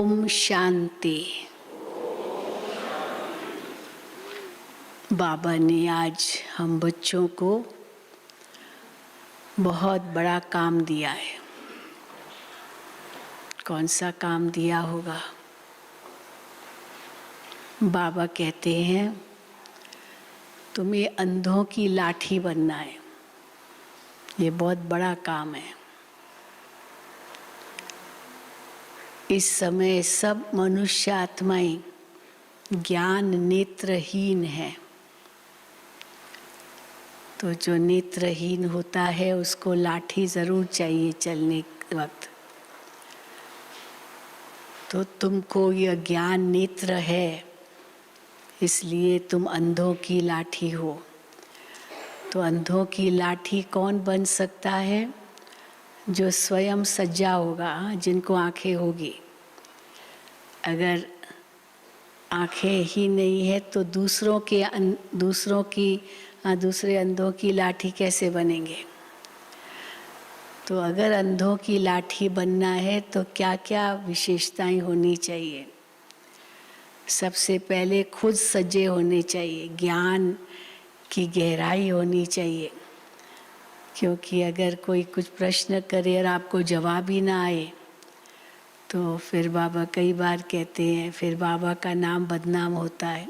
ओम शांति। बाबा ने आज हम बच्चों को बहुत बड़ा काम दिया है। कौन सा काम दिया होगा? बाबा कहते हैं तुम्हें अंधों की लाठी बनना है। ये बहुत बड़ा काम है। इस समय सब मनुष्य आत्माएं ज्ञान नेत्रहीन है। तो जो नेत्रहीन होता है उसको लाठी जरूर चाहिए चलने के वक्त। तो तुमको यह ज्ञान नेत्र है, इसलिए तुम अंधों की लाठी हो। तो अंधों की लाठी कौन बन सकता है? जो स्वयं सज्जा होगा, जिनको आंखें होगी। अगर आंखें ही नहीं है तो दूसरे अंधों की लाठी कैसे बनेंगे? तो अगर अंधों की लाठी बनना है तो क्या क्या विशेषताएं होनी चाहिए? सबसे पहले खुद सज्जे होने चाहिए, ज्ञान की गहराई होनी चाहिए। क्योंकि अगर कोई कुछ प्रश्न करे और आपको जवाब ही ना आए तो फिर बाबा कई बार कहते हैं, फिर बाबा का नाम बदनाम होता है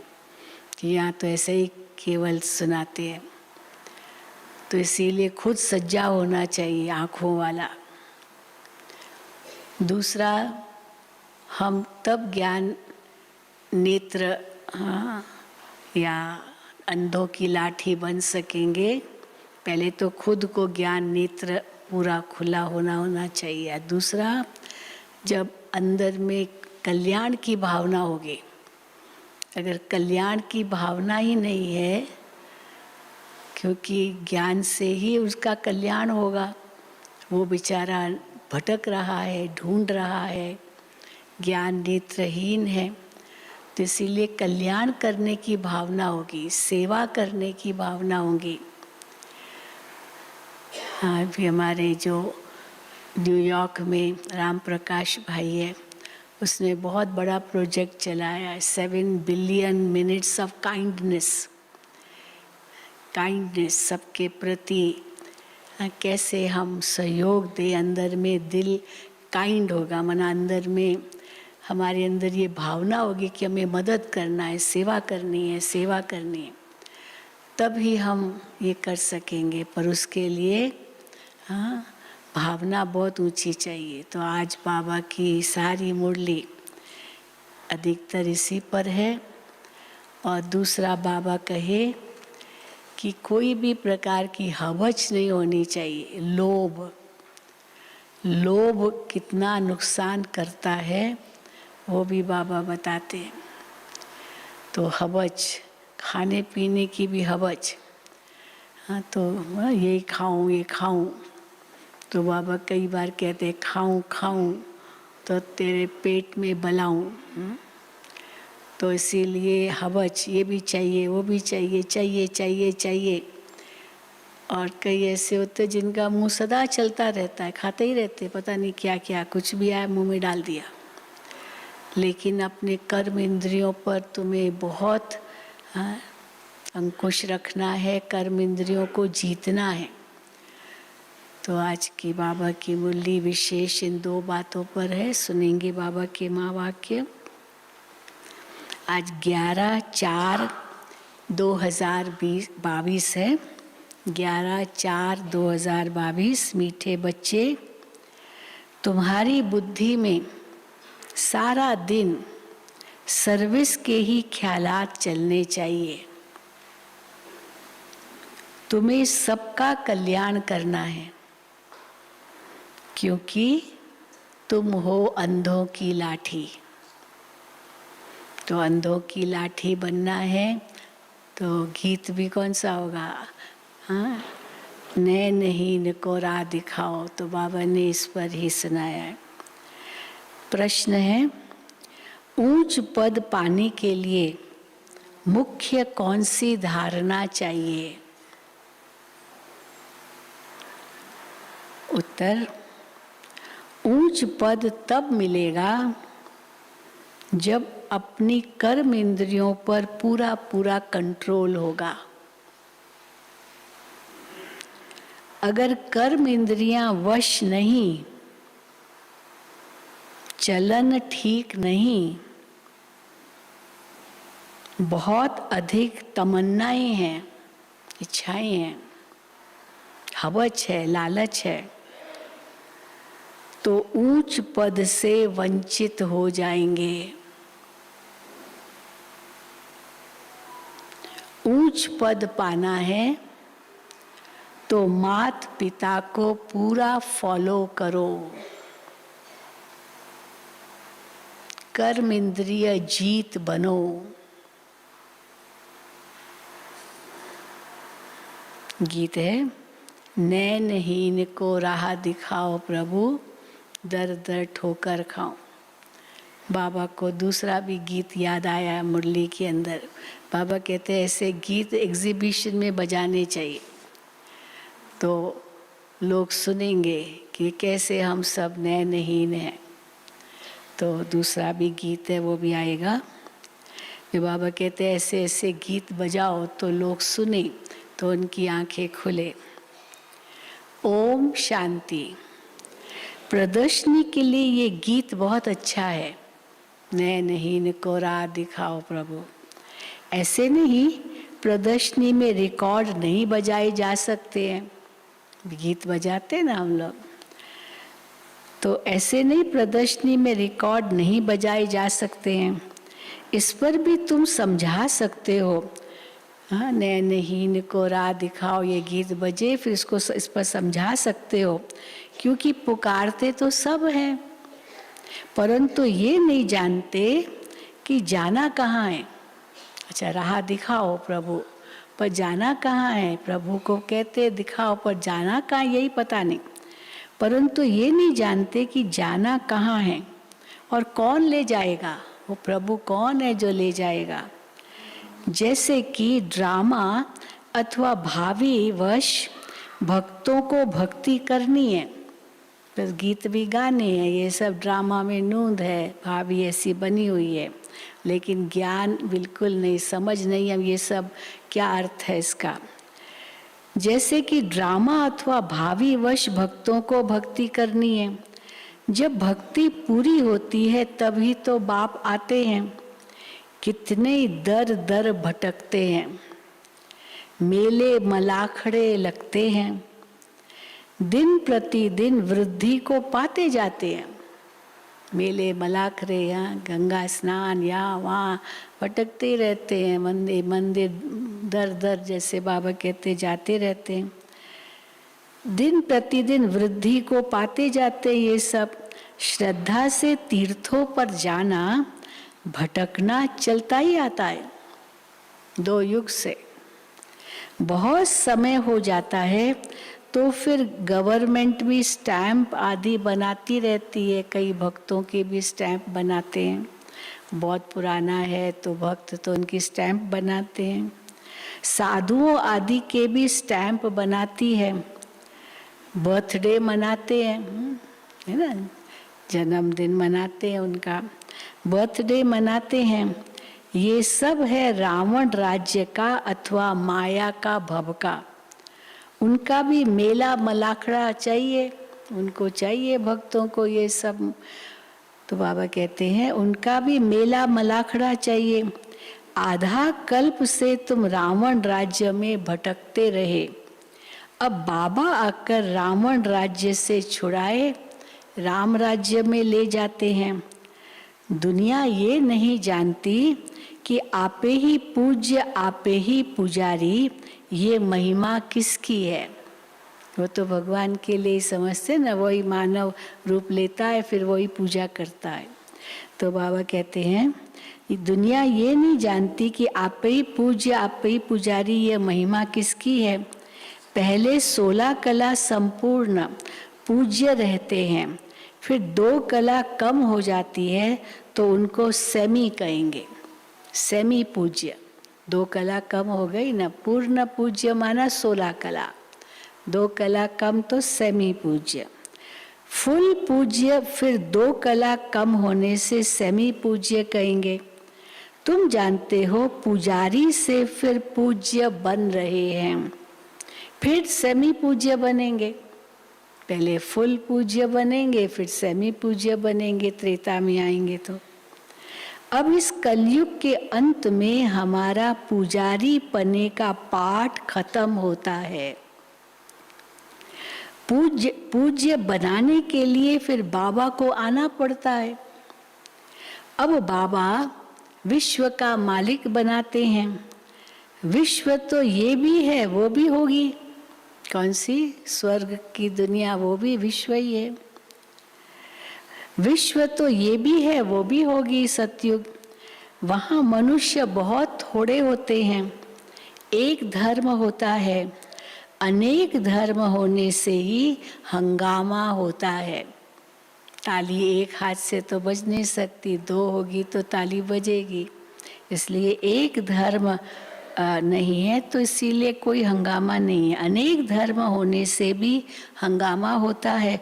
कि यहाँ तो ऐसे ही केवल सुनाते हैं। तो इसीलिए खुद सज्जा होना चाहिए, आँखों वाला। दूसरा, हम तब ज्ञान नेत्र या अंधों की लाठी बन सकेंगे। पहले तो खुद को ज्ञान नेत्र पूरा खुला होना चाहिए। दूसरा, जब अंदर में कल्याण की भावना होगी। अगर कल्याण की भावना ही नहीं है, क्योंकि ज्ञान से ही उसका कल्याण होगा। वो बेचारा भटक रहा है, ढूंढ रहा है, ज्ञान नेत्रहीन है। तो इसीलिए कल्याण करने की भावना होगी, सेवा करने की भावना होगी। अभी हमारे जो न्यूयॉर्क में राम प्रकाश भाई है, उसने बहुत बड़ा प्रोजेक्ट चलाया है, 7 बिलियन मिनट्स ऑफ काइंडनेस। सबके प्रति कैसे हम सहयोग दें। अंदर में दिल काइंड होगा, मना अंदर में हमारे अंदर ये भावना होगी कि हमें मदद करना है, सेवा करनी है, तब ही हम ये कर सकेंगे। पर उसके लिए भावना बहुत ऊंची चाहिए। तो आज बाबा की सारी मुरली अधिकतर इसी पर है। और दूसरा, बाबा कहे कि कोई भी प्रकार की हवच नहीं होनी चाहिए। लोभ कितना नुकसान करता है वो भी बाबा बताते हैं। तो हवच, खाने पीने की भी हवच। तो ये खाऊं। तो बाबा कई बार कहते हैं खाऊं तो तेरे पेट में बलाऊं। तो इसीलिए हवच ये भी चाहिए, वो भी चाहिए। और कई ऐसे होते जिनका मुंह सदा चलता रहता है, खाते ही रहते, पता नहीं क्या कुछ भी आया मुंह में डाल दिया। लेकिन अपने कर्म इंद्रियों पर तुम्हें बहुत अंकुश रखना है, कर्म इंद्रियों को जीतना है। तो आज की बाबा की मुरली विशेष इन 2 बातों पर है। सुनेंगे बाबा के महावाक्य। आज 11/4/2022 है। 11/4/2022। मीठे बच्चे, तुम्हारी बुद्धि में सारा दिन सर्विस के ही ख्यालात चलने चाहिए। तुम्हें सबका कल्याण करना है, क्योंकि तुम हो अंधों की लाठी। तो अंधों की लाठी बनना है तो गीत भी कौन सा होगा? नैनहीन को राह दिखाओ। तो बाबा ने इस पर ही सुनाया है। प्रश्न है, ऊंच पद पाने के लिए मुख्य कौन सी धारणा चाहिए? उत्तर, ऊंच पद तब मिलेगा जब अपनी कर्म इंद्रियों पर पूरा पूरा कंट्रोल होगा। अगर कर्म इंद्रियां वश नहीं, चलन ठीक नहीं, बहुत अधिक तमन्नाएं हैं, इच्छाएं हैं, हवस है, लालच है, तो ऊंच पद से वंचित हो जाएंगे। ऊंच पद पाना है तो मात पिता को पूरा फॉलो करो। कर्म इंद्रिय जीत बनो। गीत है, नैनहीन को राह दिखाओ प्रभु, दर दर ठोकर खाओ। बाबा को दूसरा भी गीत याद आया मुरली के अंदर। बाबा कहते हैं ऐसे गीत एग्जीबिशन में बजाने चाहिए, तो लोग सुनेंगे कि कैसे हम सब नैनहीन हैं। तो दूसरा भी गीत है, वो भी आएगा। जो बाबा कहते हैं ऐसे ऐसे गीत बजाओ तो लोग सुने, तो उनकी आंखें खुले। ओम शांति। प्रदर्शनी के लिए ये गीत बहुत अच्छा है। नैनहीन को राह दिखाओ प्रभु। ऐसे नहीं, प्रदर्शनी में रिकॉर्ड नहीं बजाए जा सकते हैं। गीत बजाते ना हम लोग, तो ऐसे नहीं, प्रदर्शनी में रिकॉर्ड नहीं बजाए जा सकते हैं। इस पर भी तुम समझा सकते हो। हाँ, नैनहीन को राह दिखाओ, ये गीत बजे, फिर इसको इस पर समझा सकते हो, क्योंकि पुकारते तो सब हैं, परंतु ये नहीं जानते कि जाना कहाँ है। अच्छा, राह दिखाओ प्रभु, पर जाना कहाँ है? प्रभु को कहते दिखाओ, पर जाना कहाँ, यही पता नहीं। परंतु ये नहीं जानते कि जाना कहाँ है और कौन ले जाएगा। वो प्रभु कौन है जो ले जाएगा। जैसे कि ड्रामा अथवा भावी वश भक्तों को भक्ति करनी है, बस गीत भी गाने हैं, ये सब ड्रामा में नूंद है, भावी ऐसी बनी हुई है, लेकिन ज्ञान बिल्कुल नहीं, समझ नहीं है ये सब क्या अर्थ है इसका। जैसे कि ड्रामा अथवा भावी वश भक्तों को भक्ति करनी है। जब भक्ति पूरी होती है तभी तो बाप आते हैं। कितने दर दर भटकते हैं, मेले मलाखड़े लगते हैं, दिन प्रतिदिन वृद्धि को पाते जाते हैं। मेले मलाखरे, यहाँ गंगा स्नान, यहाँ वहाँ भटकते रहते हैं। मंदिर मंदिर दर दर, जैसे बाबा कहते, जाते रहते हैं। दिन प्रतिदिन वृद्धि को पाते जाते हैं। ये सब श्रद्धा से तीर्थों पर जाना, भटकना चलता ही आता है 2 युग से। बहुत समय हो जाता है तो फिर गवर्नमेंट भी स्टैंप आदि बनाती रहती है। कई भक्तों के भी स्टैंप बनाते हैं। बहुत पुराना है तो भक्त तो उनकी स्टैंप बनाते हैं। साधुओं आदि के भी स्टैंप बनाती है। बर्थडे मनाते हैं, है ना, जन्मदिन मनाते हैं, उनका बर्थडे मनाते हैं। ये सब है रावण राज्य का अथवा माया का भवका। उनका भी मेला मलाखड़ा चाहिए, उनको चाहिए भक्तों को ये सब। तो बाबा कहते हैं उनका भी मेला मलाखड़ा चाहिए। आधा कल्प से तुम रावण राज्य में भटकते रहे, अब बाबा आकर रावण राज्य से छुड़ाए, राम राज्य में ले जाते हैं। दुनिया ये नहीं जानती कि आपे ही पूज्य आपे ही पुजारी, ये महिमा किसकी है। वो तो भगवान के लिए समझते ना, वही मानव रूप लेता है, फिर वही पूजा करता है। तो बाबा कहते हैं दुनिया ये नहीं जानती कि आपे ही पूज्य आपे ही पुजारी, ये महिमा किसकी है। पहले 16 कला संपूर्ण पूज्य रहते हैं, फिर 2 कला कम हो जाती है तो उनको सेमी कहेंगे, सेमी पूज्य। 2 कला कम हो गई ना, पूर्ण पूज्य माना 16 कला, 2 कला कम तो सेमी पूज्य। फुल पूज्य फिर 2 कला कम होने से सेमी पूज्य कहेंगे। तुम जानते हो पुजारी से फिर पूज्य बन रहे हैं, फिर सेमी पूज्य बनेंगे। पहले फुल पूज्य बनेंगे, फिर सेमी पूज्य बनेंगे, त्रेता में आएंगे तो। अब इस कलयुग के अंत में हमारा पुजारी पने का पाठ खत्म होता है। पूज्य बनाने के लिए फिर बाबा को आना पड़ता है। अब बाबा विश्व का मालिक बनाते हैं। विश्व तो ये भी है वो भी होगी, कौन सी स्वर्ग की दुनिया, वो भी विश्व ही है। विश्व तो ये भी है वो भी होगी सतयुग। वहाँ मनुष्य बहुत थोड़े होते हैं, एक धर्म होता है। अनेक धर्म होने से ही हंगामा होता है। ताली एक हाथ से तो बज नहीं सकती, 2 होगी तो ताली बजेगी। इसलिए एक धर्म नहीं है तो इसीलिए कोई हंगामा नहीं है। अनेक धर्म होने से भी हंगामा होता है।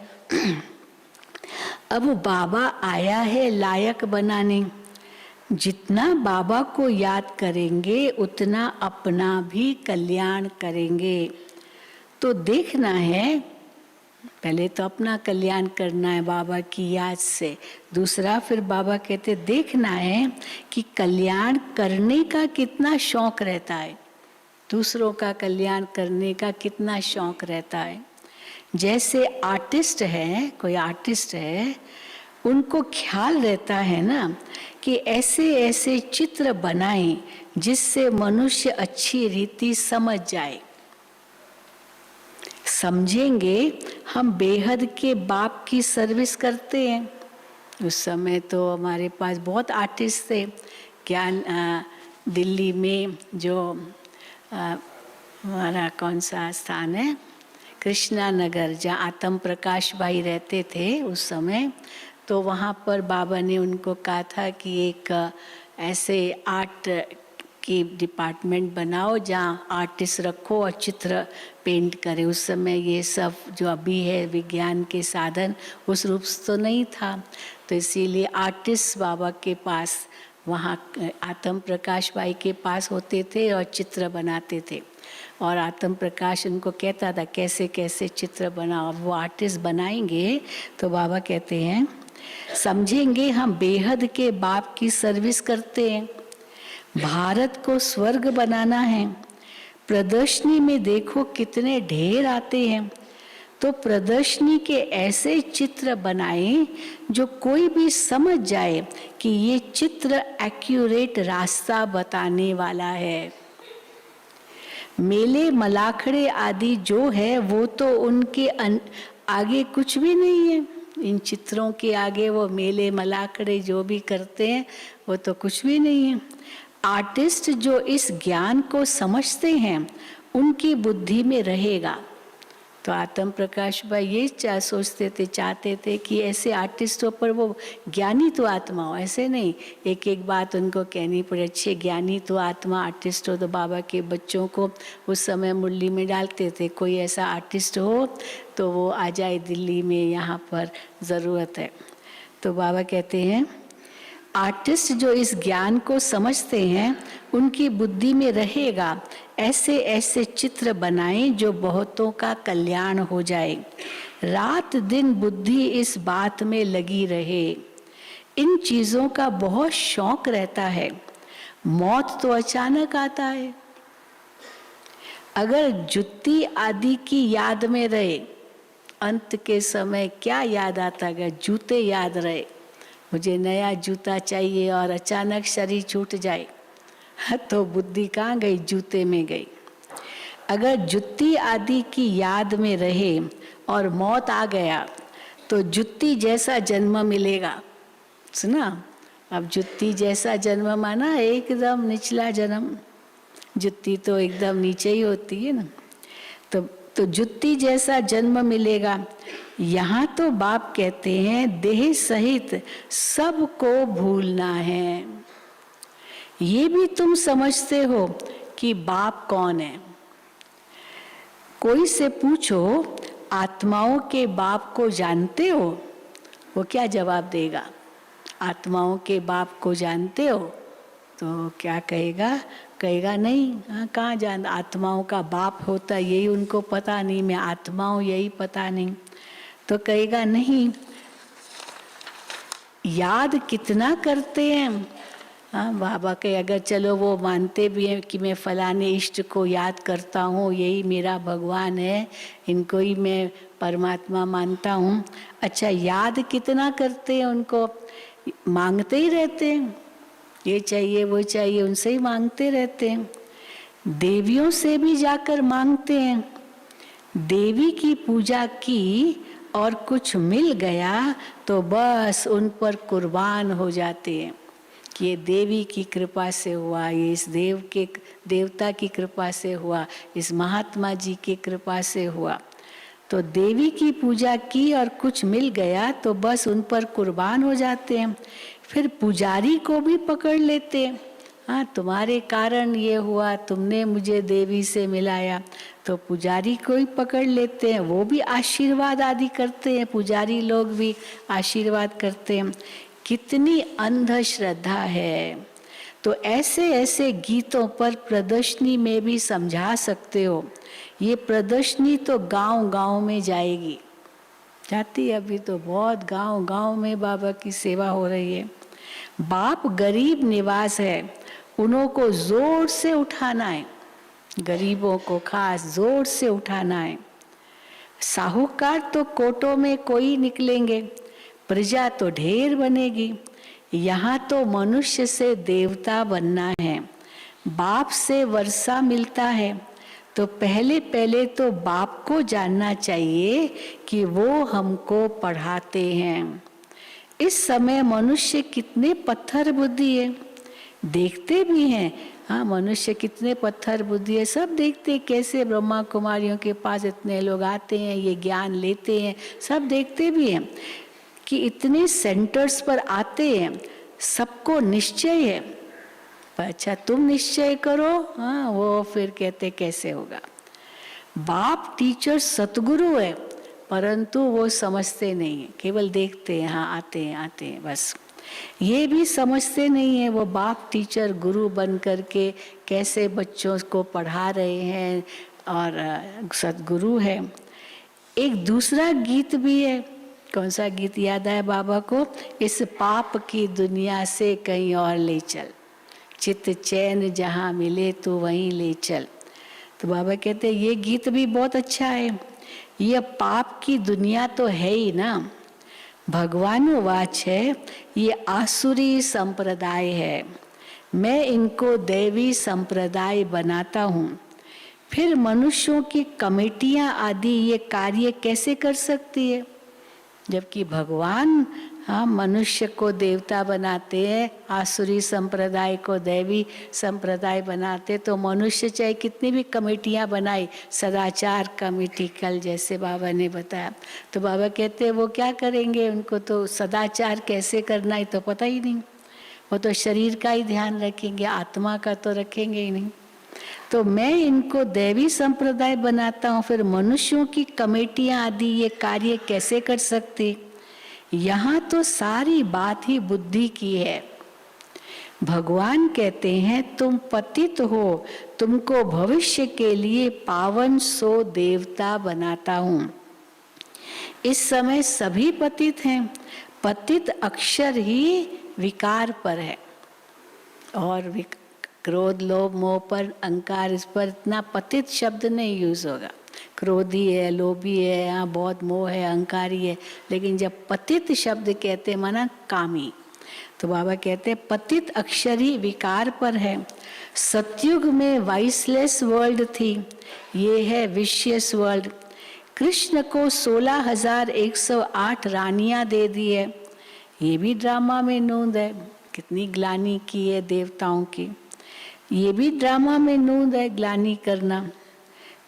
अब बाबा आया है लायक बनाने। जितना बाबा को याद करेंगे उतना अपना भी कल्याण करेंगे। तो देखना है, पहले तो अपना कल्याण करना है बाबा की याद से। दूसरा फिर बाबा कहते देखना है कि कल्याण करने का कितना शौक रहता है, दूसरों का कल्याण करने का कितना शौक रहता है। जैसे आर्टिस्ट है, कोई आर्टिस्ट है, उनको ख्याल रहता है ना कि ऐसे ऐसे चित्र बनाएं जिससे मनुष्य अच्छी रीति समझ जाए। समझेंगे हम बेहद के बाप की सर्विस करते हैं। उस समय तो हमारे पास बहुत आर्टिस्ट थे। ज्ञान दिल्ली में जो हमारा कौन सा स्थान है, कृष्णा नगर, जहाँ आत्म प्रकाश भाई रहते थे उस समय, तो वहाँ पर बाबा ने उनको कहा था कि एक ऐसे आर्ट की डिपार्टमेंट बनाओ जहाँ आर्टिस्ट रखो और चित्र पेंट करे। उस समय ये सब जो अभी है विज्ञान के साधन उस रूप से तो नहीं था, तो इसीलिए आर्टिस्ट बाबा के पास वहाँ आत्म प्रकाश भाई के पास होते थे और चित्र बनाते थे। और आत्म प्रकाश उनको कहता था कैसे कैसे चित्र बनाओ। अब वो आर्टिस्ट बनाएंगे तो बाबा कहते हैं समझेंगे हम बेहद के बाप की सर्विस करते हैं। भारत को स्वर्ग बनाना है। प्रदर्शनी में देखो कितने ढेर आते हैं, तो प्रदर्शनी के ऐसे चित्र बनाएं जो कोई भी समझ जाए कि ये चित्र एक्यूरेट रास्ता बताने वाला है। मेले मलाखड़े आदि जो है वो तो उनके आगे कुछ भी नहीं है। इन चित्रों के आगे वो मेले मलाखड़े जो भी करते हैं वो तो कुछ भी नहीं है। आर्टिस्ट जो इस ज्ञान को समझते हैं उनकी बुद्धि में रहेगा। तो आत्म प्रकाश भाई ये सोचते थे, चाहते थे कि ऐसे आर्टिस्टों पर वो ज्ञानी तो आत्मा हो, ऐसे नहीं एक एक बात उनको कहनी पड़े। अच्छे ज्ञानी तो आत्मा आर्टिस्ट हो। तो बाबा के बच्चों को उस समय मुरली में डालते थे, कोई ऐसा आर्टिस्ट हो तो वो आ जाए दिल्ली में, यहाँ पर ज़रूरत है। तो बाबा कहते हैं आर्टिस्ट जो इस ज्ञान को समझते हैं उनकी बुद्धि में रहेगा ऐसे ऐसे चित्र बनाएं जो बहुतों का कल्याण हो जाए। रात दिन बुद्धि इस बात में लगी रहे। इन चीज़ों का बहुत शौक रहता है। मौत तो अचानक आता है। अगर जुत्ती आदि की याद में रहे, अंत के समय क्या याद आता है? जूते याद रहे, मुझे नया जूता चाहिए, और अचानक शरीर छूट जाए तो बुद्धि कहाँ गई? जूते में गई। अगर जुत्ती आदि की याद में रहे और मौत आ गया तो जुत्ती जैसा जन्म मिलेगा। सुना? अब जुत्ती जैसा जन्म माना एकदम निचला जन्म। जुत्ती तो एकदम नीचे ही होती है ना। तो जुत्ती जैसा जन्म मिलेगा। यहाँ तो बाप कहते हैं देह सहित सबको भूलना है। ये भी तुम समझते हो कि बाप कौन है। कोई से पूछो आत्माओं के बाप को जानते हो? वो क्या जवाब देगा? आत्माओं के बाप को जानते हो? तो क्या कहेगा? कहेगा नहीं। हाँ, कहाँ जान, आत्माओं का बाप होता यही उनको पता नहीं, मैं आत्मा हूँ यही पता नहीं। तो कहेगा नहीं। याद कितना करते हैं? हाँ, बाबा के अगर चलो वो मानते भी हैं कि मैं फलाने इष्ट को याद करता हूँ, यही मेरा भगवान है, इनको ही मैं परमात्मा मानता हूँ। अच्छा, याद कितना करते हैं उनको? मांगते ही रहते हैं, ये चाहिए वो चाहिए, उनसे ही मांगते रहते हैं। देवियों से भी जाकर मांगते हैं। देवी की पूजा की और कुछ मिल गया तो बस उन पर कुर्बान हो जाते हैं कि ये देवी की कृपा से हुआ, ये इस देवता की कृपा से हुआ, इस महात्मा जी की कृपा से हुआ। तो देवी की पूजा की और कुछ मिल गया तो बस उन पर कुर्बान हो जाते हैं। फिर पुजारी को भी पकड़ लेते हैं। हाँ, तुम्हारे कारण ये हुआ, तुमने मुझे देवी से मिलाया, तो पुजारी को ही पकड़ लेते हैं। वो भी आशीर्वाद आदि करते हैं, पुजारी लोग भी आशीर्वाद करते हैं। कितनी अंधश्रद्धा है। तो ऐसे ऐसे गीतों पर प्रदर्शनी में भी समझा सकते हो। ये प्रदर्शनी तो गांव गांव में जाएगी, जाती है अभी तो बहुत गांव गांव में बाबा की सेवा हो रही है। बाप गरीब निवास है, उन्हों को जोर से उठाना है, गरीबों को खास जोर से उठाना है। साहूकार तो कोटों में कोई निकलेंगे, प्रजा तो ढेर बनेगी। यहाँ तो मनुष्य से देवता बनना है। बाप से वर्षा मिलता है तो पहले पहले तो बाप को जानना चाहिए कि वो हमको पढ़ाते हैं। इस समय मनुष्य कितने पत्थर बुद्धि है, देखते भी हैं। हाँ, मनुष्य कितने पत्थर बुद्धि है, सब देखते हैं कैसे ब्रह्मा कुमारियों के पास इतने लोग आते हैं, ये ज्ञान लेते हैं, सब देखते भी हैं कि इतने सेंटर्स पर आते हैं, सबको निश्चय है। पर अच्छा तुम निश्चय करो, हाँ, वो फिर कहते कैसे होगा। बाप टीचर सतगुरु है, परंतु वो समझते नहीं है, केवल देखते हैं, हाँ आते हैं बस। ये भी समझते नहीं है वो बाप टीचर गुरु बन करके कैसे बच्चों को पढ़ा रहे हैं और सतगुरु है। एक दूसरा गीत भी है, कौन सा गीत याद आया बाबा को? इस पाप की दुनिया से कहीं और ले चल, चित चैन जहाँ मिले तो वहीं ले चल। तो बाबा कहते हैं ये गीत भी बहुत अच्छा है। ये पाप की दुनिया तो है ही ना, भगवानुवाच है, ये आसुरी संप्रदाय है, मैं इनको देवी संप्रदाय बनाता हूँ। फिर मनुष्यों की कमेटियाँ आदि ये कार्य कैसे कर सकती है, जबकि भगवान हाँ मनुष्य को देवता बनाते हैं, आसुरी संप्रदाय को देवी संप्रदाय बनाते। तो मनुष्य चाहे कितनी भी कमेटियां बनाए, सदाचार कमेटी कल जैसे बाबा ने बताया, तो बाबा कहते हैं वो क्या करेंगे, उनको तो सदाचार कैसे करना है तो पता ही नहीं। वो तो शरीर का ही ध्यान रखेंगे, आत्मा का तो रखेंगे ही नहीं। तो मैं इनको देवी संप्रदाय बनाता हूँ, फिर मनुष्यों की कमेटियां आदि ये कार्य कैसे कर सकते। यहाँ तो सारी बात ही बुद्धि की है। भगवान कहते हैं तुम पतित हो, तुमको भविष्य के लिए पावन सो देवता बनाता हूँ। इस समय सभी पतित हैं, पतित अक्षर ही विकार पर है, और क्रोध लोभ मोह पर अहंकार, इस पर इतना पतित शब्द नहीं यूज होगा। क्रोधी है, लोभी है, यहाँ बहुत मोह है, अहंकारी है, लेकिन जब पतित शब्द कहते माना कामी, तो बाबा कहते हैं पतित अक्षर ही विकार पर है। सतयुग में वाइसलेस वर्ल्ड थी, ये है विशियस वर्ल्ड। कृष्ण को 16,108 रानियां दे दी है, ये भी ड्रामा में नूंद है। कितनी ग्लानी की है देवताओं की, ये भी ड्रामा में नूंद है, ग्लानी करना।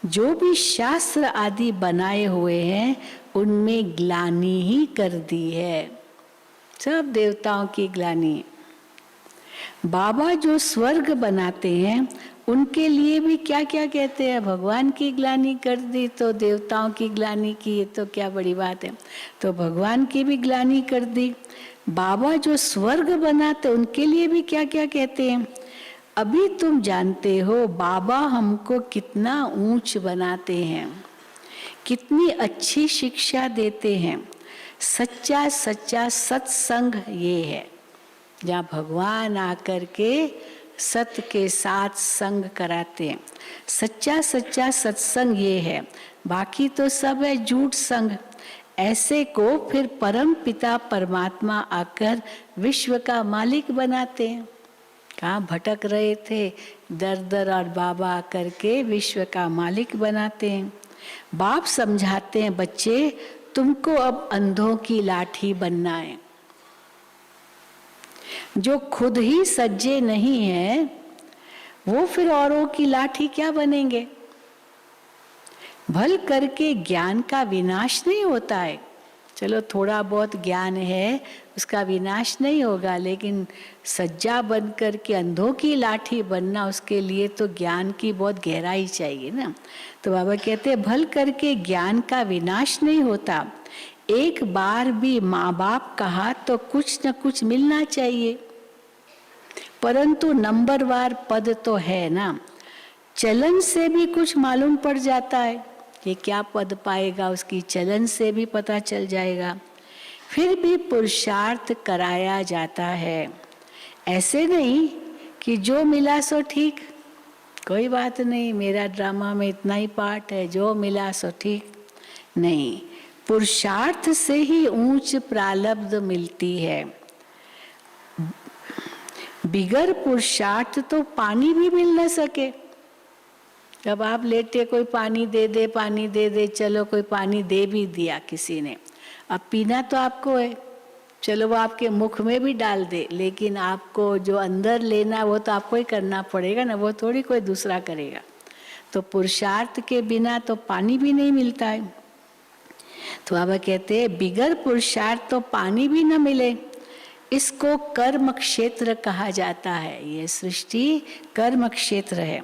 जो भी शास्त्र आदि बनाए हुए हैं उनमें ग्लानी ही कर दी है, सब देवताओं की ग्लानी। बाबा जो स्वर्ग बनाते हैं उनके लिए भी क्या क्या कहते हैं, भगवान की ग्लानि कर दी तो देवताओं की ग्लानि की, ये तो क्या बड़ी बात है। तो भगवान की भी ग्लानि कर दी। बाबा जो स्वर्ग बनाते उनके लिए भी क्या क्या कहते हैं। अभी तुम जानते हो बाबा हमको कितना ऊंच बनाते हैं, कितनी अच्छी शिक्षा देते हैं। सच्चा सच्चा सत्संग ये है, जहाँ भगवान आकर के सत्य के साथ संग कराते हैं। सच्चा सच्चा सत्संग ये है, बाकी तो सब है झूठ संग। ऐसे को फिर परम पिता परमात्मा आकर विश्व का मालिक बनाते हैं। कहाँ भटक रहे थे दर दर, और बाबा आकर के विश्व का मालिक बनाते हैं। बाप समझाते हैं, बच्चे तुमको अब अंधों की लाठी बनना है। जो खुद ही सज्जे नहीं है वो फिर औरों की लाठी क्या बनेंगे। भल करके ज्ञान का विनाश नहीं होता है। चलो थोड़ा बहुत ज्ञान है उसका विनाश नहीं होगा, लेकिन सज्जा बन करके अंधों की लाठी बनना, उसके लिए तो ज्ञान की बहुत गहराई चाहिए ना। तो बाबा कहते हैं भल करके ज्ञान का विनाश नहीं होता। एक बार भी माँ बाप कहा तो कुछ न कुछ मिलना चाहिए, परंतु नंबरवार पद तो है ना। चलन से भी कुछ मालूम पड़ जाता है, ये क्या पद पाएगा, उसकी चलन से भी पता चल जाएगा। फिर भी पुरुषार्थ कराया जाता है। ऐसे नहीं कि जो मिला सो ठीक, कोई बात नहीं, मेरा ड्रामा में इतना ही पार्ट है, जो मिला सो ठीक नहीं। पुरुषार्थ से ही ऊंच प्रारब्ध मिलती है। बिगर पुरुषार्थ तो पानी भी मिल न सके। जब आप लेटे कोई पानी दे दे, पानी दे दे, चलो कोई पानी दे भी दिया किसी ने, अब पीना तो आपको है, चलो वो आपके मुख में भी डाल दे, लेकिन आपको जो अंदर लेना वो तो आपको ही करना पड़ेगा ना, वो थोड़ी कोई दूसरा करेगा। तो पुरुषार्थ के बिना तो पानी भी नहीं मिलता है। तो बाबा कहते हैं बिगर पुरुषार्थ तो पानी भी न मिले। इसको कर्म क्षेत्र कहा जाता है। ये सृष्टि कर्म क्षेत्र है,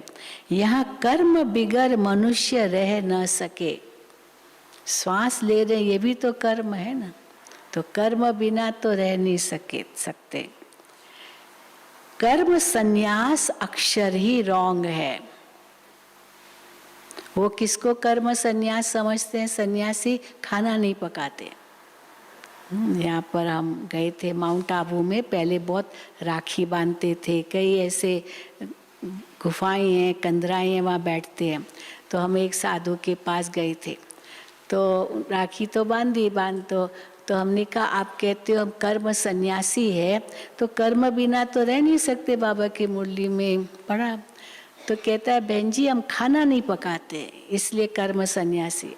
यहाँ कर्म बिगर मनुष्य रह न सके। श्वास ले रहे ये भी तो कर्म है ना, तो कर्म बिना तो रह नहीं सकते। कर्म संन्यास अक्षर ही रॉन्ग है। वो किसको कर्म संन्यास समझते हैं? सन्यासी खाना नहीं पकाते। यहाँ पर हम गए थे माउंट आबू में, पहले बहुत राखी बांधते थे, कई ऐसे गुफाएं हैं, कंदराएं हैं, वहाँ बैठते हैं। तो हम एक साधु के पास गए थे, तो राखी तो बांधी तो हमने कहा आप कहते हो हम कर्म सन्यासी है, तो कर्म बिना तो रह नहीं सकते। बाबा की मुरली में पढ़ा तो कहता है बहन जी हम खाना नहीं पकाते इसलिए कर्म सन्यासी।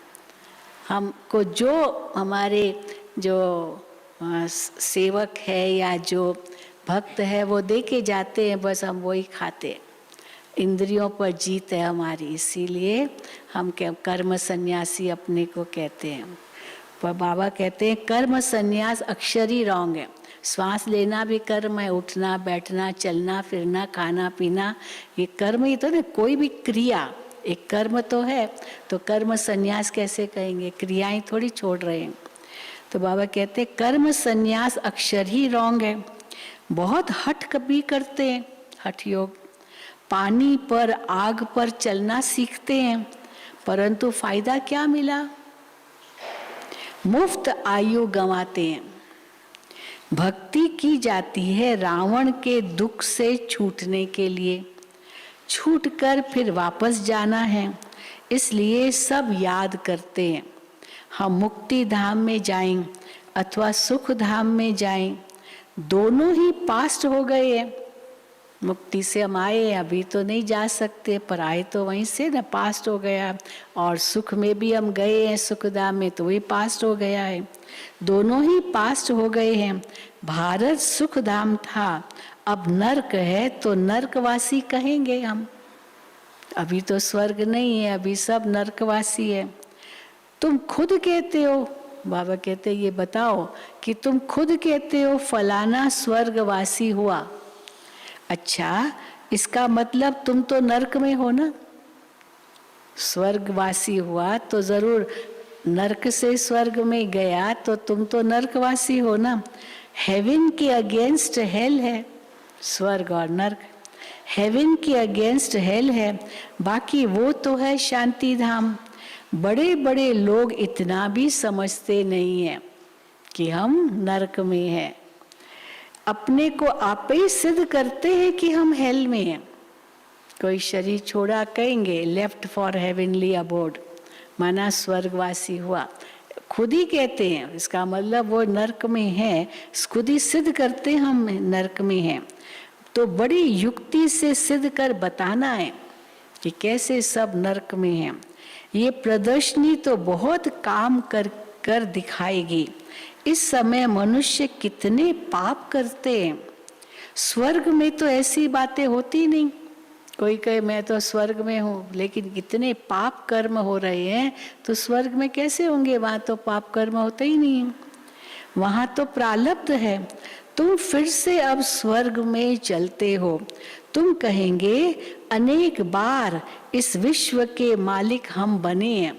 हमको जो हमारे जो सेवक है या जो भक्त है वो दे के जाते हैं, बस हम वही खाते। इंद्रियों पर जीत है हमारी, इसीलिए हम कर्म सन्यासी अपने को कहते हैं। पर बाबा कहते हैं कर्म सन्यास अक्षर ही रॉन्ग है। श्वास लेना भी कर्म है, उठना बैठना चलना फिरना खाना पीना ये कर्म ही तो ना। कोई भी क्रिया एक कर्म तो है, तो कर्म सन्यास कैसे कहेंगे? क्रियाएं थोड़ी छोड़ रहे हैं। तो बाबा कहते हैं कर्म सन्यास अक्षर ही रॉन्ग है। बहुत हठ कभी करते हैं, हठ योग। पानी पर आग पर चलना सीखते हैं, परंतु फायदा क्या मिला? मुफ्त आयु गंवाते हैं। भक्ति की जाती है रावण के दुख से छूटने के लिए, छूटकर फिर वापस जाना है, इसलिए सब याद करते हैं। हम मुक्ति धाम में जाएं अथवा सुख धाम में जाएं, दोनों ही पास्ट हो गए हैं। मुक्ति से हम आए, अभी तो नहीं जा सकते, पर आए तो वहीं से ना, पास्ट हो गया। और सुख में भी हम गए हैं, सुखधाम में, तो वही पास्ट हो गया है। दोनों ही पास्ट हो गए हैं। भारत सुखधाम था, अब नर्क है तो नर्कवासी कहेंगे हम। अभी तो स्वर्ग नहीं है, अभी सब नर्कवासी है। तुम खुद कहते हो, बाबा कहते ये बताओ कि तुम खुद कहते हो फलाना स्वर्गवासी हुआ। अच्छा, इसका मतलब तुम तो नरक में हो ना। स्वर्गवासी हुआ तो जरूर नरक से स्वर्ग में गया, तो तुम तो नरकवासी हो ना। हेवन के अगेंस्ट हेल है स्वर्ग और नरक, हेवन के अगेंस्ट हेल है, बाकी वो तो है शांति धाम। बड़े बड़े लोग इतना भी समझते नहीं है कि हम नरक में हैं, अपने को आप ही सिद्ध करते हैं कि हम हेल में हैं। कोई शरीर छोड़ा कहेंगे लेफ्ट फॉर हेवनली अबोर्ड, माना स्वर्गवासी हुआ, खुद ही कहते हैं, इसका मतलब वो नरक में है, खुद ही सिद्ध करते हैं हम नरक में हैं। तो बड़ी युक्ति से सिद्ध कर बताना है कि कैसे सब नरक में हैं। ये प्रदर्शनी तो बहुत काम कर दिखाएगी। इस समय मनुष्य कितने पाप करते हैं, स्वर्ग में तो ऐसी बातें होती नहीं। कोई कहे मैं तो स्वर्ग में हूँ, लेकिन कितने पाप कर्म हो रहे हैं, तो स्वर्ग में कैसे होंगे? वहां तो पाप कर्म होते ही नहीं, वहां तो प्रारब्ध है। तुम फिर से अब स्वर्ग में चलते हो। तुम कहेंगे अनेक बार इस विश्व के मालिक हम बने हैं,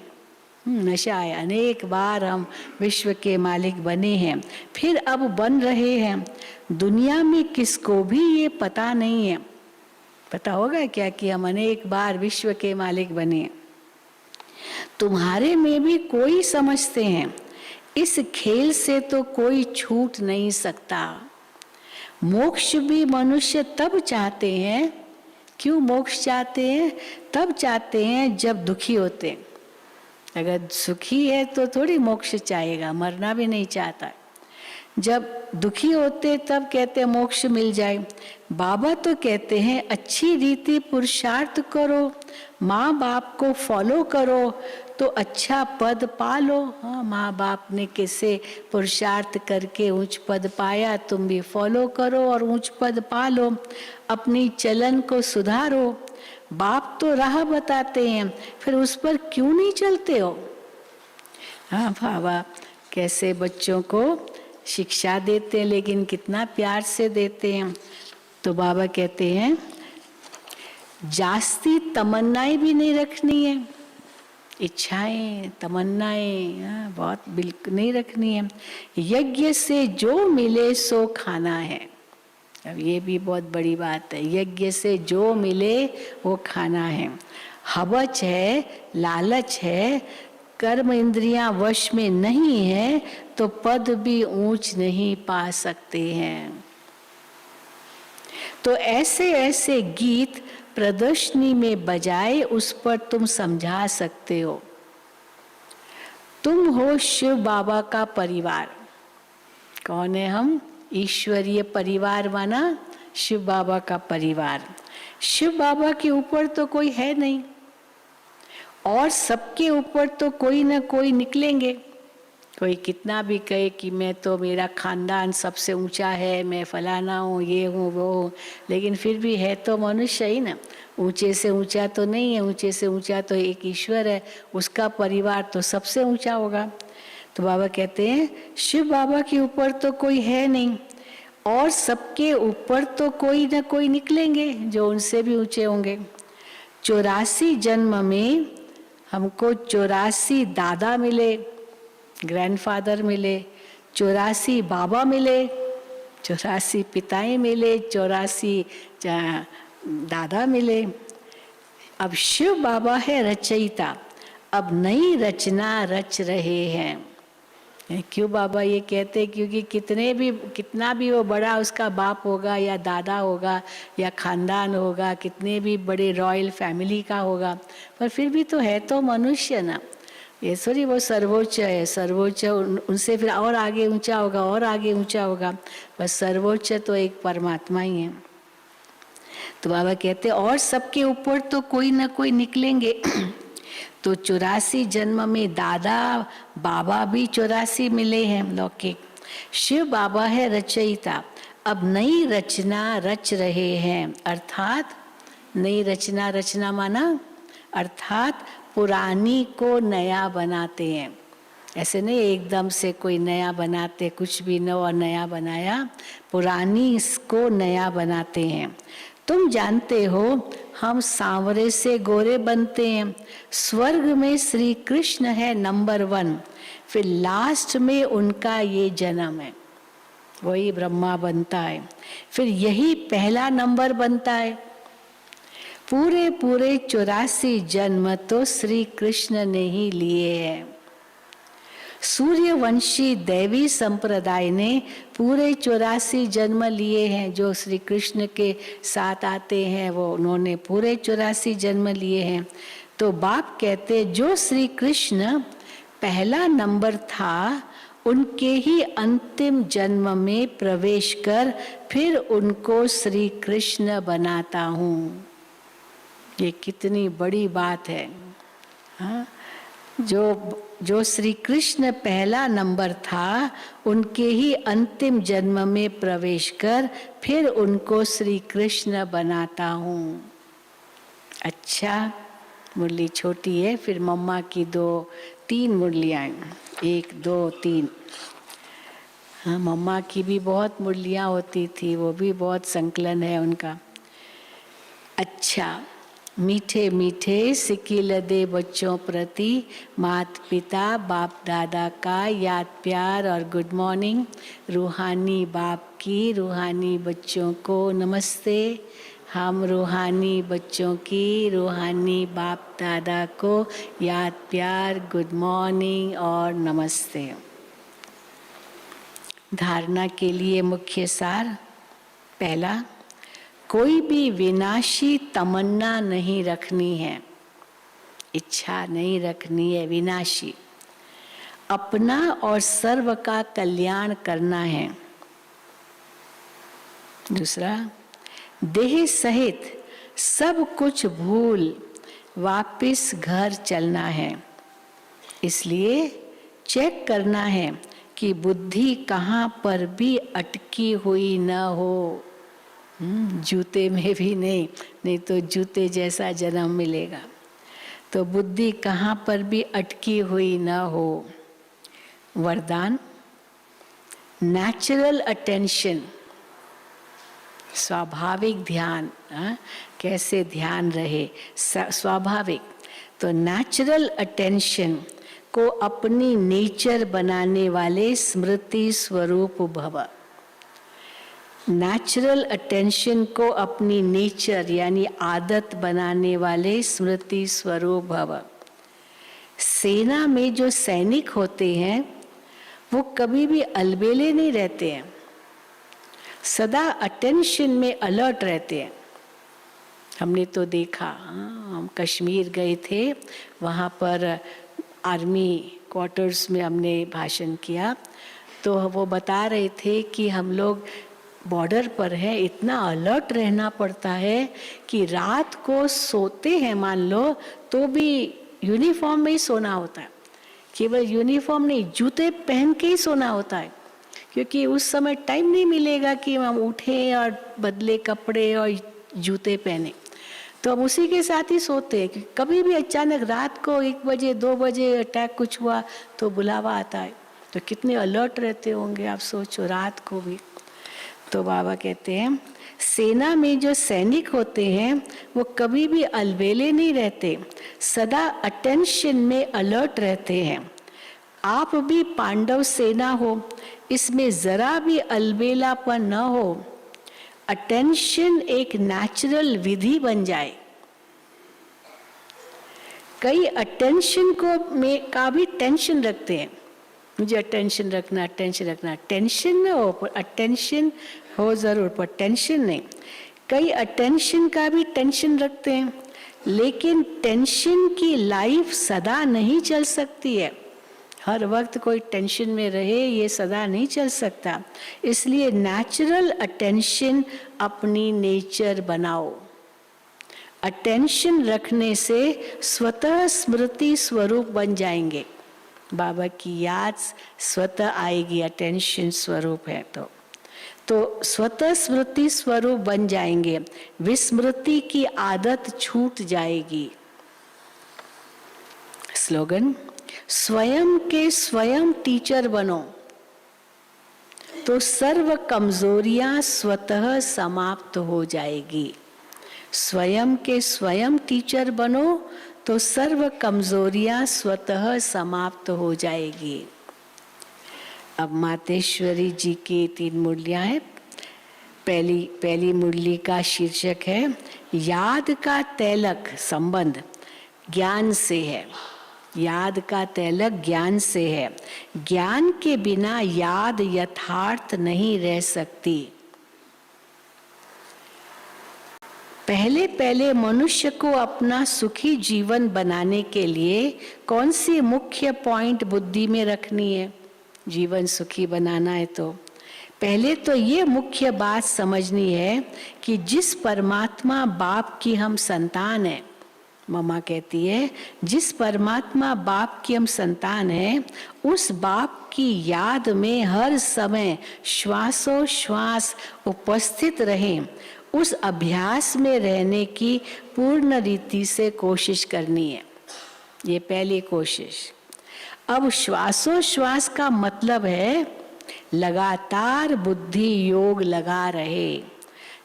नशा है, अनेक बार हम विश्व के मालिक बने हैं, फिर अब बन रहे हैं। दुनिया में किसको भी ये पता नहीं है, पता होगा क्या कि हम अनेक बार विश्व के मालिक बने। तुम्हारे में भी कोई समझते हैं, इस खेल से तो कोई छूट नहीं सकता। मोक्ष भी मनुष्य तब चाहते हैं, क्यों मोक्ष चाहते हैं? तब चाहते हैं जब दुखी होते हैं। अगर सुखी है तो थोड़ी मोक्ष चाहेगा, मरना भी नहीं चाहता। जब दुखी होते तब कहते मोक्ष मिल जाए। बाबा तो कहते हैं अच्छी रीति पुरुषार्थ करो, माँ बाप को फॉलो करो तो अच्छा पद पा लो। हाँ, माँ बाप ने कैसे पुरुषार्थ करके ऊंच पद पाया, तुम भी फॉलो करो और ऊंच पद पा लो। अपनी चलन को सुधारो। बाप तो राह बताते हैं, फिर उस पर क्यों नहीं चलते हो? हाँ बाबा कैसे बच्चों को शिक्षा देते हैं, लेकिन कितना प्यार से देते हैं। तो बाबा कहते हैं जास्ती तमन्नाएं भी नहीं रखनी है, इच्छाएं तमन्नाएं बहुत बिल्कुल नहीं रखनी है। यज्ञ से जो मिले सो खाना है। अब ये भी बहुत बड़ी बात है, यज्ञ से जो मिले वो खाना है। हवच है, लालच है, कर्म इंद्रियां वश में नहीं है तो पद भी ऊंच नहीं पा सकते हैं। तो ऐसे ऐसे गीत प्रदर्शनी में बजाए उस पर तुम समझा सकते हो। तुम हो शिव बाबा का परिवार। कौन है हम? ईश्वरीय परिवार माना शिव बाबा का परिवार। शिव बाबा के ऊपर तो कोई है नहीं, और सबके ऊपर तो कोई ना कोई निकलेंगे। कोई कितना भी कहे कि मैं तो, मेरा खानदान सबसे ऊंचा है, मैं फलाना हूँ, ये हूँ वो हूँ, लेकिन फिर भी है तो मनुष्य ही ना। ऊंचे से ऊंचा तो नहीं है, ऊंचे से ऊंचा तो एक ईश्वर है, उसका परिवार तो सबसे ऊंचा होगा। तो बाबा कहते हैं शिव बाबा के ऊपर तो कोई है नहीं, और सबके ऊपर तो कोई ना कोई निकलेंगे जो उनसे भी ऊंचे होंगे। 84 जन्म में हमको 84 दादा मिले, ग्रैंडफादर मिले, 84 बाबा मिले, 84 पिताएं मिले, 84 दादा मिले। अब शिव बाबा है रचयिता, अब नई रचना रच रहे हैं। क्यों बाबा ये कहते? क्योंकि कितना भी वो बड़ा उसका बाप होगा या दादा होगा या खानदान होगा, कितने भी बड़े रॉयल फैमिली का होगा, पर फिर भी तो है तो मनुष्य ना। ये सॉरी वो सर्वोच्च है, सर्वोच्च उनसे फिर और आगे ऊंचा होगा, और आगे ऊंचा होगा, बस सर्वोच्च तो एक परमात्मा ही है। तो बाबा कहते और सबके ऊपर तो कोई ना कोई निकलेंगे। तो 84 जन्म में दादा बाबा भी 84 मिले हैं लौकिक। शिव बाबा है रचयिता, अब नई रचना रच रहे हैं। अर्थात नई रचना, रचना माना अर्थात पुरानी को नया बनाते हैं। ऐसे नहीं एकदम से कोई नया बनाते, कुछ भी नया बनाया, पुरानी इसको नया बनाते हैं। तुम जानते हो हम सांवरे से गोरे बनते हैं। स्वर्ग में श्री कृष्ण है नंबर 1, फिर लास्ट में उनका ये जन्म है, वही ब्रह्मा बनता है, फिर यही पहला नंबर बनता है। पूरे 84 जन्म तो श्री कृष्ण ने ही लिए हैं। सूर्यवंशी दैवी संप्रदाय ने पूरे 84 जन्म लिए हैं। जो श्री कृष्ण के साथ आते हैं वो उन्होंने पूरे 84 जन्म लिए हैं। तो बाप कहते जो श्री कृष्ण पहला नंबर था, उनके ही अंतिम जन्म में प्रवेश कर फिर उनको श्री कृष्ण बनाता हूँ। ये कितनी बड़ी बात है। हाँ? जो श्री कृष्ण पहला नंबर था, उनके ही अंतिम जन्म में प्रवेश कर फिर उनको श्री कृष्ण बनाता हूँ। अच्छा, मुरली छोटी है, फिर मम्मा की 3 मुरलियाँ, 1 2 3। हाँ, मम्मा की भी बहुत मुरलियाँ होती थी, वो भी बहुत संकलन है उनका। अच्छा, मीठे मीठे सिकिल दे बच्चों प्रति माता पिता बाप दादा का याद प्यार और गुड मॉर्निंग। रूहानी बाप की रूहानी बच्चों को नमस्ते। हम रूहानी बच्चों की रूहानी बाप दादा को याद प्यार गुड मॉर्निंग और नमस्ते। धारणा के लिए मुख्य सार। पहला, कोई भी विनाशी तमन्ना नहीं रखनी है, इच्छा नहीं रखनी है विनाशी। अपना और सर्व का कल्याण करना है। दूसरा, देह सहित सब कुछ भूल वापिस घर चलना है। इसलिए चेक करना है कि बुद्धि कहाँ पर भी अटकी हुई न हो। जूते में भी नहीं तो जूते जैसा जन्म मिलेगा। तो बुद्धि कहाँ पर भी अटकी हुई न हो। वरदान, नेचुरल अटेंशन, स्वाभाविक ध्यान। कैसे ध्यान रहे स्वाभाविक। तो नेचुरल अटेंशन को अपनी नेचर बनाने वाले स्मृति स्वरूप भव। नेचुरल अटेंशन को अपनी नेचर यानी आदत बनाने वाले स्मृति स्वरूप भव। सेना में जो सैनिक होते हैं वो कभी भी अलबेले नहीं रहते हैं, सदा अटेंशन में अलर्ट रहते हैं। हमने तो देखा, हम कश्मीर गए थे, वहाँ पर आर्मी क्वार्टर्स में हमने भाषण किया, तो वो बता रहे थे कि हम लोग बॉर्डर पर है, इतना अलर्ट रहना पड़ता है कि रात को सोते हैं मान लो तो भी यूनिफॉर्म में ही सोना होता है। केवल यूनिफॉर्म नहीं, जूते पहन के ही सोना होता है, क्योंकि उस समय टाइम नहीं मिलेगा कि हम उठें और बदले कपड़े और जूते पहने। तो हम उसी के साथ ही सोते हैं। कभी भी अचानक रात को 1 बजे 2 बजे अटैक कुछ हुआ तो बुलावा आता है, तो कितने अलर्ट रहते होंगे आप सोचो रात को भी। तो बाबा कहते हैं सेना में जो सैनिक होते हैं वो कभी भी अलबेले नहीं रहते, सदा अटेंशन में अलर्ट रहते हैं। आप भी पांडव सेना हो, इसमें जरा भी अलबेलापन न हो। अटेंशन एक नेचुरल विधि बन जाए। कई अटेंशन को में का भी टेंशन रखते हैं, मुझे अटेंशन रखना टेंशन न हो, पर अटेंशन हो जरूर, पर टेंशन नहीं। कई अटेंशन का भी टेंशन रखते हैं, लेकिन टेंशन की लाइफ सदा नहीं चल सकती है। हर वक्त कोई टेंशन में रहे ये सदा नहीं चल सकता। इसलिए नेचुरल अटेंशन अपनी नेचर बनाओ। अटेंशन रखने से स्वतः स्मृति स्वरूप बन जाएंगे। बाबा की याद स्वतः आएगी, अटेंशन स्वरूप है तो स्वतः स्मृति स्वरूप बन जाएंगे। विस्मृति की आदत छूट जाएगी। स्लोगन, स्वयं के स्वयं टीचर बनो तो सर्व कमजोरियां स्वतः समाप्त हो जाएगी। स्वयं के स्वयं टीचर बनो तो सर्व कमजोरियां स्वतः समाप्त हो जाएगी। अब मातेश्वरी जी की 3 मुरलियां हैं। पहली मुरली का शीर्षक है याद का तैलक संबंध ज्ञान से है। याद का तैलक ज्ञान से है। ज्ञान के बिना याद यथार्थ नहीं रह सकती। पहले मनुष्य को अपना सुखी जीवन बनाने के लिए कौन सी मुख्य पॉइंट बुद्धि में रखनी है? जीवन सुखी बनाना है तो पहले तो ये मुख्य बात समझनी है कि जिस परमात्मा बाप की हम संतान हैं, मम्मा कहती है जिस परमात्मा बाप की हम संतान हैं, उस बाप की याद में हर समय श्वासों श्वास उपस्थित रहें, उस अभ्यास में रहने की पूर्ण रीति से कोशिश करनी है। ये पहली कोशिश। अब श्वासोश्वास का मतलब है लगातार बुद्धि योग लगा रहे,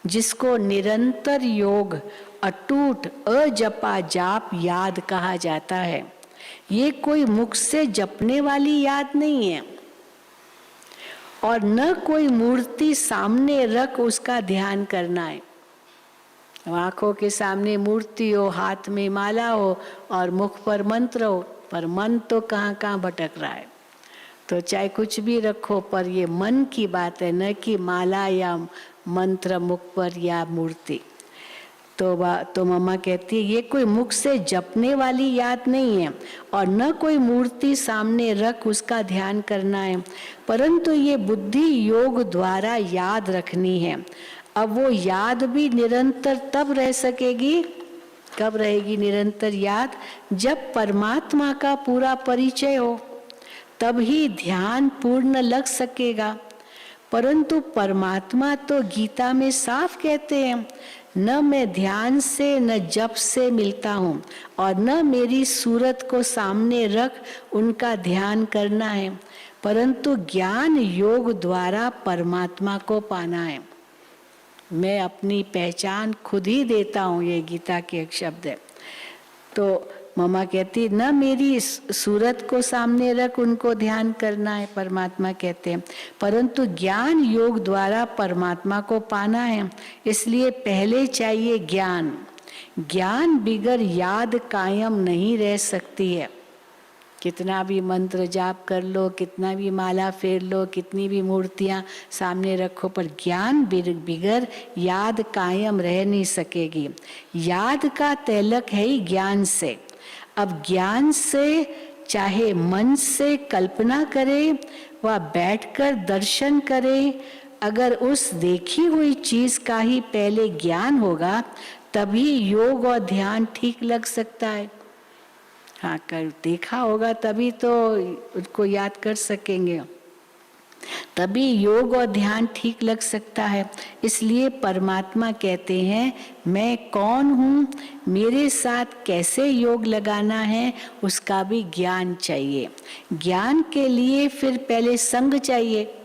जिसको निरंतर योग अटूट अजपा जाप याद कहा जाता है। ये कोई मुख से जपने वाली याद नहीं है और न कोई मूर्ति सामने रख उसका ध्यान करना है। आंखों के सामने मूर्ति हो, हाथ में माला हो और मुख पर मंत्र हो, पर मन तो कहाँ कहाँ भटक रहा है। तो चाहे कुछ भी रखो, पर ये मन की बात है, न कि माला या मंत्र मुख पर या मूर्ति। तो मम्मा कहती है ये कोई मुख से जपने वाली याद नहीं है और न कोई मूर्ति सामने रख उसका ध्यान करना है, परंतु ये बुद्धि योग द्वारा याद रखनी है। अब वो याद भी निरंतर तब रह सकेगी, कब रहेगी निरंतर याद? जब परमात्मा का पूरा परिचय हो, तब ही ध्यान पूर्ण लग सकेगा। परंतु परमात्मा तो गीता में साफ कहते हैं, न मैं ध्यान से न जप से मिलता हूँ और न मेरी सूरत को सामने रख उनका ध्यान करना है, परंतु ज्ञान योग द्वारा परमात्मा को पाना है। मैं अपनी पहचान खुद ही देता हूँ, ये गीता के एक शब्द है। तो मम्मा कहती न मेरी सूरत को सामने रख उनको ध्यान करना है, परमात्मा कहते हैं, परंतु ज्ञान योग द्वारा परमात्मा को पाना है। इसलिए पहले चाहिए ज्ञान। ज्ञान बिगर याद कायम नहीं रह सकती है। कितना भी मंत्र जाप कर लो, कितना भी माला फेर लो, कितनी भी मूर्तियां सामने रखो, पर ज्ञान बिगर याद कायम रह नहीं सकेगी। याद का तैलक है ही ज्ञान से। अब ज्ञान से चाहे मन से कल्पना करे व बैठकर दर्शन करे, अगर उस देखी हुई चीज का ही पहले ज्ञान होगा तभी योग और ध्यान ठीक लग सकता है। हाँ, कर देखा होगा तभी तो उसको याद कर सकेंगे, तभी योग और ध्यान ठीक लग सकता है। इसलिए परमात्मा कहते हैं मैं कौन हूँ, मेरे साथ कैसे योग लगाना है, उसका भी ज्ञान चाहिए। ज्ञान के लिए फिर पहले संग चाहिए।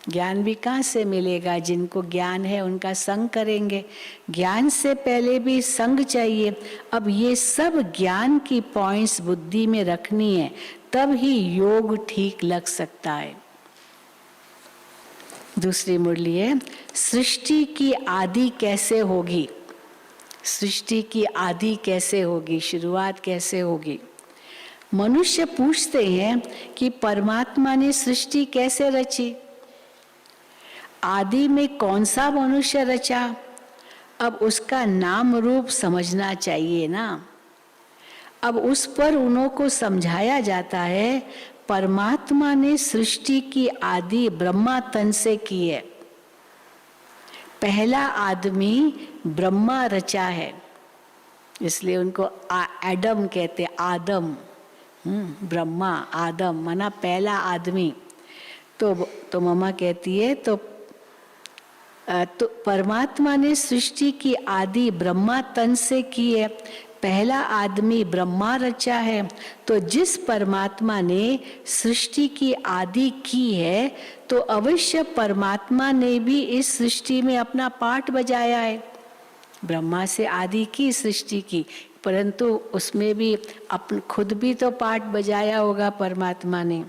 ज्ञान भी कहाँ से मिलेगा? जिनको ज्ञान है उनका संग करेंगे। ज्ञान से पहले भी संग चाहिए। अब ये सब ज्ञान की पॉइंट्स बुद्धि में रखनी है, तब ही योग ठीक लग सकता है। दूसरी मुरली है सृष्टि की आदि कैसे होगी? सृष्टि की आदि कैसे होगी, शुरुआत कैसे होगी? मनुष्य पूछते हैं कि परमात्मा ने सृष्टि कैसे रची, आदि में कौन सा मनुष्य रचा? अब उसका नाम रूप समझना चाहिए ना। अब उस पर उन्हों को समझाया जाता है परमात्मा ने सृष्टि की आदि ब्रह्मा तन से की है। पहला आदमी ब्रह्मा रचा है, इसलिए उनको एडम कहते, आदम। ब्रह्मा आदम माना पहला आदमी। तो मम्मा कहती है तो परमात्मा ने सृष्टि की आदि ब्रह्मा तन से की है, पहला आदमी ब्रह्मा रचा है। तो जिस परमात्मा ने सृष्टि की आदि की है तो अवश्य परमात्मा ने भी इस सृष्टि में अपना पार्ट बजाया है। ब्रह्मा से आदि की सृष्टि की, परंतु उसमें भी अपन खुद भी तो पार्ट बजाया होगा परमात्मा ने,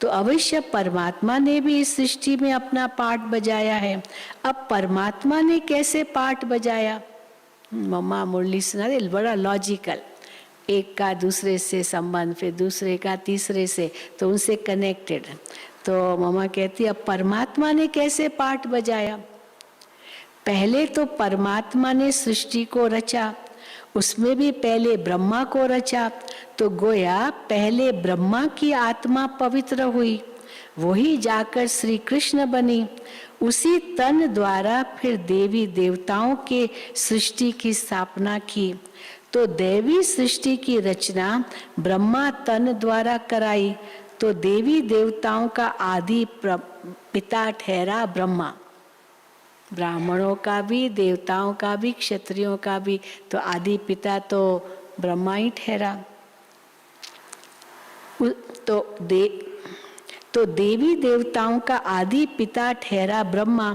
तो अवश्य परमात्मा ने भी इस सृष्टि में अपना पार्ट बजाया है। अब परमात्मा ने कैसे पार्ट बजाया? मम्मा मुरली सुना दे, बड़ा लॉजिकल, एक का दूसरे से संबंध, फिर दूसरे का तीसरे से, तो उनसे कनेक्टेड। तो मम्मा कहती अब परमात्मा ने कैसे पार्ट बजाया? पहले तो परमात्मा ने सृष्टि को रचा, उसमें भी पहले ब्रह्मा को रचा, तो गोया पहले ब्रह्मा की आत्मा पवित्र हुई, वही जाकर श्री कृष्ण बनी। उसी तन द्वारा फिर देवी देवताओं के सृष्टि की स्थापना की। तो देवी सृष्टि की रचना ब्रह्मा तन द्वारा कराई, तो देवी देवताओं का आदि पिता ठहरा ब्रह्मा। ब्राह्मणों का भी, देवताओं का भी, क्षत्रियों का भी, तो आदि पिता तो ब्रह्मा ही ठहरा। तो देवी देवताओं का आदि पिता ठहरा ब्रह्मा।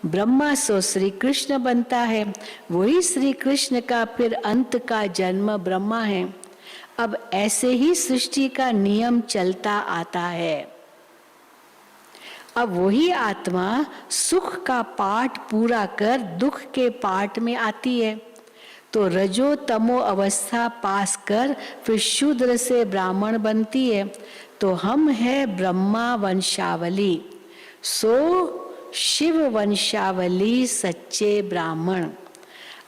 ब्रह्मा सो श्री कृष्ण बनता है, वही श्री कृष्ण का फिर अंत का जन्म ब्रह्मा है। अब ऐसे ही सृष्टि का नियम चलता आता है। अब वही आत्मा सुख का पाठ पूरा कर दुख के पाठ में आती है, तो रजो तमो अवस्था पास कर फिर शूद्र से ब्राह्मण बनती है। तो हम है ब्रह्मा वंशावली, सो शिव वंशावली सच्चे ब्राह्मण।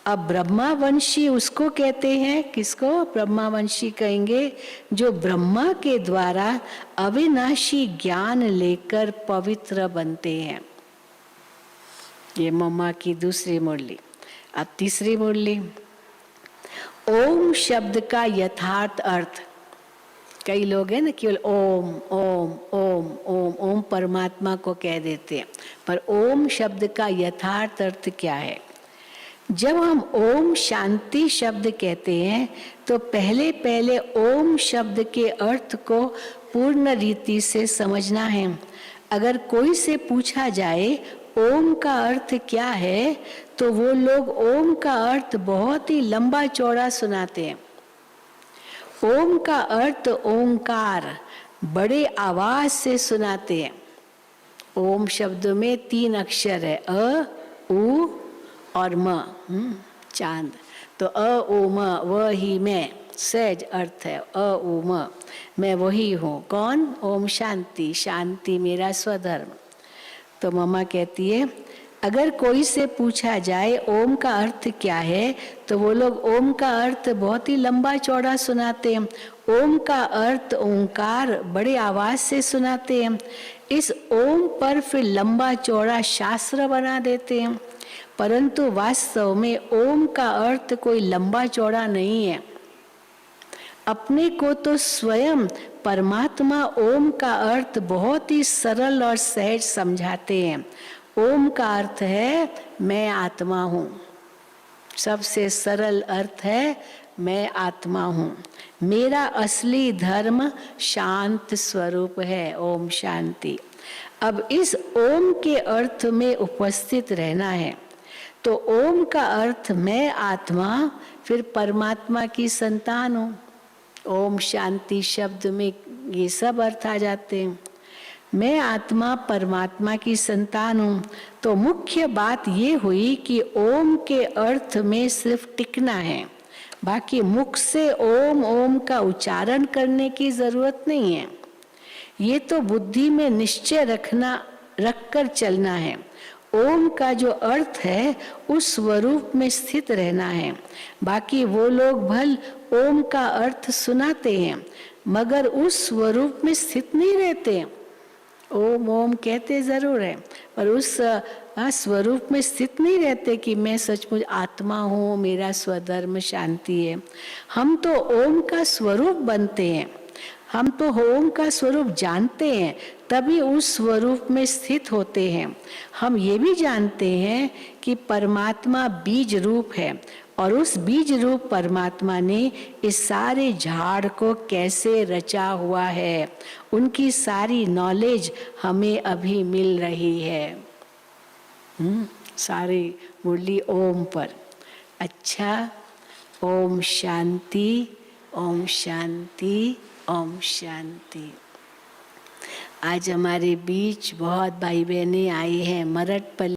अब ब्रह्मावंशी उसको कहते हैं, किसको ब्रह्मावंशी कहेंगे? जो ब्रह्मा के द्वारा अविनाशी ज्ञान लेकर पवित्र बनते हैं। ये मम्मा की दूसरी मुरली। अब तीसरी मुरली। ओम शब्द का यथार्थ अर्थ, कई लोग हैं ना केवल ओम ओम ओम ओम ओम परमात्मा को कह देते हैं, पर ओम शब्द का यथार्थ अर्थ क्या है? जब हम ओम शांति शब्द कहते हैं तो पहले पहले ओम शब्द के अर्थ को पूर्ण रीति से समझना है। अगर कोई से पूछा जाए ओम का अर्थ क्या है, तो वो लोग ओम का अर्थ बहुत ही लंबा चौड़ा सुनाते हैं। ओम का अर्थ ओंकार, बड़े आवाज से सुनाते हैं। ओम शब्द में 3 अक्षर है, अ, उ और म, चांद। तो अ उ म, वह ही मैं, सहज अर्थ है अ उ म, मैं वही हूँ। कौन? ओम शांति, शांति मेरा स्वधर्म। तो मम्मा कहती है अगर कोई से पूछा जाए ओम का अर्थ क्या है, तो वो लोग ओम का अर्थ बहुत ही लंबा चौड़ा सुनाते हैं। ओम का अर्थ ओंकार, बड़े आवाज से सुनाते हैं। इस ओम पर फिर लंबा चौड़ा शास्त्र बना देते हैं, परंतु वास्तव में ओम का अर्थ कोई लंबा चौड़ा नहीं है। अपने को तो स्वयं परमात्मा ओम का अर्थ बहुत ही सरल और सहज समझाते हैं। ओम का अर्थ है मैं आत्मा हूँ, सबसे सरल अर्थ है मैं आत्मा हूँ। मेरा असली धर्म शांत स्वरूप है, ओम शांति। अब इस ओम के अर्थ में उपस्थित रहना है। तो ओम का अर्थ मैं आत्मा, फिर परमात्मा की संतान हूँ। ओम शांति शब्द में ये सब अर्थ आ जाते हैं। मैं आत्मा परमात्मा की संतान हूँ। तो मुख्य बात ये हुई कि ओम के अर्थ में सिर्फ टिकना है, बाकी मुख से ओम ओम का उच्चारण करने की जरूरत नहीं है। ये तो बुद्धि में निश्चय रखकर चलना है। ओम का जो अर्थ है उस स्वरूप में स्थित रहना है। बाकी वो लोग भल ओम का अर्थ सुनाते हैं, मगर उस स्वरूप में स्थित नहीं रहते। ओम ओम कहते जरूर है, पर उस स्वरूप में स्थित नहीं रहते कि मैं सचमुच आत्मा हूँ, मेरा स्वधर्म शांति है। हम तो ओम का स्वरूप बनते हैं, हम तो ओम का स्वरूप जानते हैं, तभी उस स्वरूप में स्थित होते हैं। हम ये भी जानते हैं कि परमात्मा बीज रूप है, और उस बीज रूप परमात्मा ने इस सारे झाड़ को कैसे रचा हुआ है, उनकी सारी नॉलेज हमें अभी मिल रही है। सारी मुरली ओम पर। अच्छा, ओम शांति, ओम शांति, ओम शांति। आज हमारे बीच बहुत भाई बहनें आई हैं मरठ पल्ली